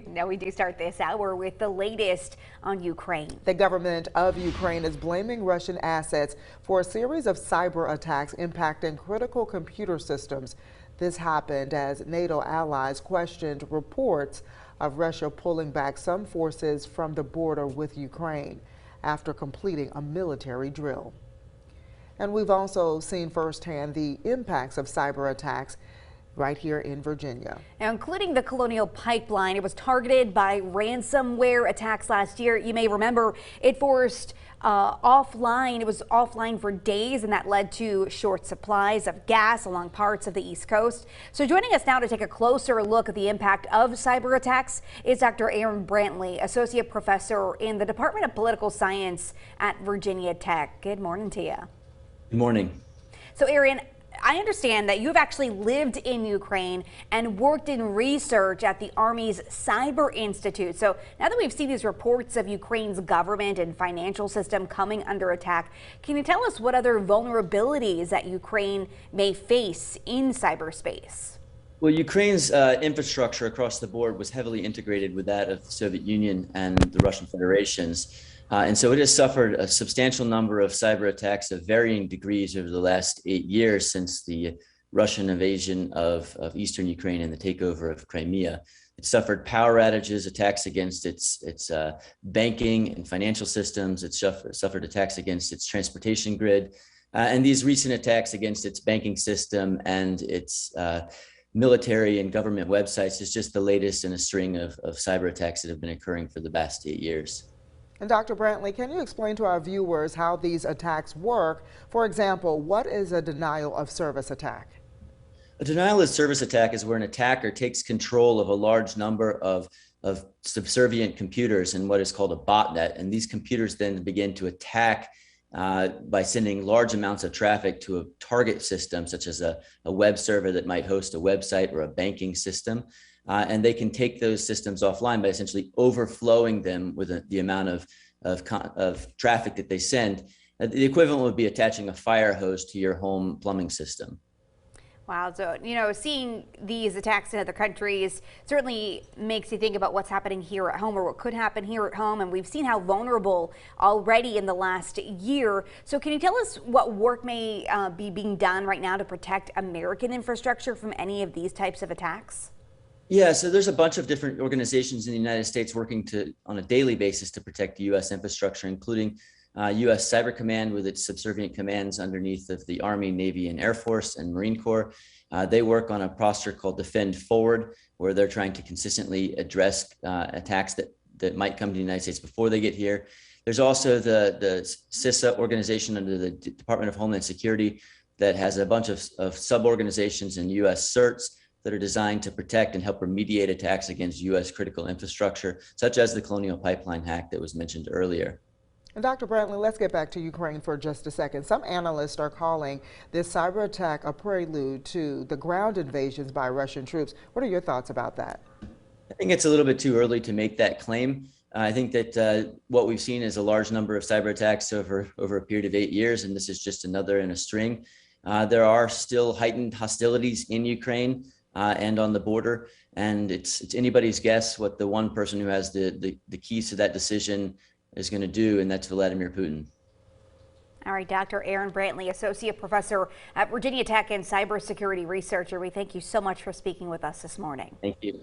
Now we do start this hour with the latest on Ukraine. The government of Ukraine is blaming Russian assets for a series of cyber attacks impacting critical computer systems. This happened as NATO allies questioned reports of Russia pulling back some forces from the border with Ukraine after completing a military drill. And we've also seen firsthand the impacts of cyber attacks right here in Virginia. Now, including the Colonial Pipeline. It was targeted by ransomware attacks last year. You may remember it forced offline. It was offline for days, and that led to short supplies of gas along parts of the East Coast. So joining us now to take a closer look at the impact of cyber attacks is Dr. Aaron Brantley, Associate Professor in the Department of Political Science at Virginia Tech. Good morning to you. Good morning. So Aaron, I understand that you've actually lived in Ukraine and worked in research at the Army's Cyber Institute. So now that we've seen these reports of Ukraine's government and financial system coming under attack, can you tell us what other vulnerabilities that Ukraine may face in cyberspace? Well, Ukraine's infrastructure across the board was heavily integrated with that of the Soviet Union and the Russian Federations. And so it has suffered a substantial number of cyber attacks of varying degrees over the last 8 years since the Russian invasion of eastern Ukraine and the takeover of Crimea. It suffered power outages, attacks against its banking and financial systems. It suffered attacks against its transportation grid. And these recent attacks against its banking system and its military and government websites is just the latest in a string of cyber attacks that have been occurring for the past 8 years. And Dr. Brantley, can you explain to our viewers how these attacks work? For example, what is a denial of service attack? A denial of service attack is where an attacker takes control of a large number of subservient computers in what is called a botnet. And these computers then begin to attack by sending large amounts of traffic to a target system, such as a web server that might host a website or a banking system. And they can take those systems offline by essentially overflowing them with the amount of traffic that they send. The equivalent would be attaching a fire hose to your home plumbing system. Wow. So, seeing these attacks in other countries certainly makes you think about what's happening here at home or what could happen here at home. And we've seen how vulnerable already in the last year. So can you tell us what work may be being done right now to protect American infrastructure from any of these types of attacks? Yeah, so there's a bunch of different organizations in the United States working on a daily basis to protect the U.S. infrastructure, including U.S. Cyber Command with its subservient commands underneath of the Army, Navy, and Air Force and Marine Corps. They work on a posture called Defend Forward, where they're trying to consistently address attacks that might come to the United States before they get here. There's also the CISA organization under the Department of Homeland Security that has a bunch of sub-organizations and U.S. certs that are designed to protect and help remediate attacks against U.S. critical infrastructure, such as the Colonial Pipeline hack that was mentioned earlier. And Dr. Brantley, let's get back to Ukraine for just a second. Some analysts are calling this cyber attack a prelude to the ground invasions by Russian troops. What are your thoughts about that? I think it's a little bit too early to make that claim. I think that what we've seen is a large number of cyber attacks over a period of 8 years, and this is just another in a string. There are still heightened hostilities in Ukraine and on the border, and it's anybody's guess what the one person who has the keys to that decision is going to do, and that's Vladimir Putin. All right, Dr. Aaron Brantley, Associate Professor at Virginia Tech and Cybersecurity Researcher. We thank you so much for speaking with us this morning. Thank you.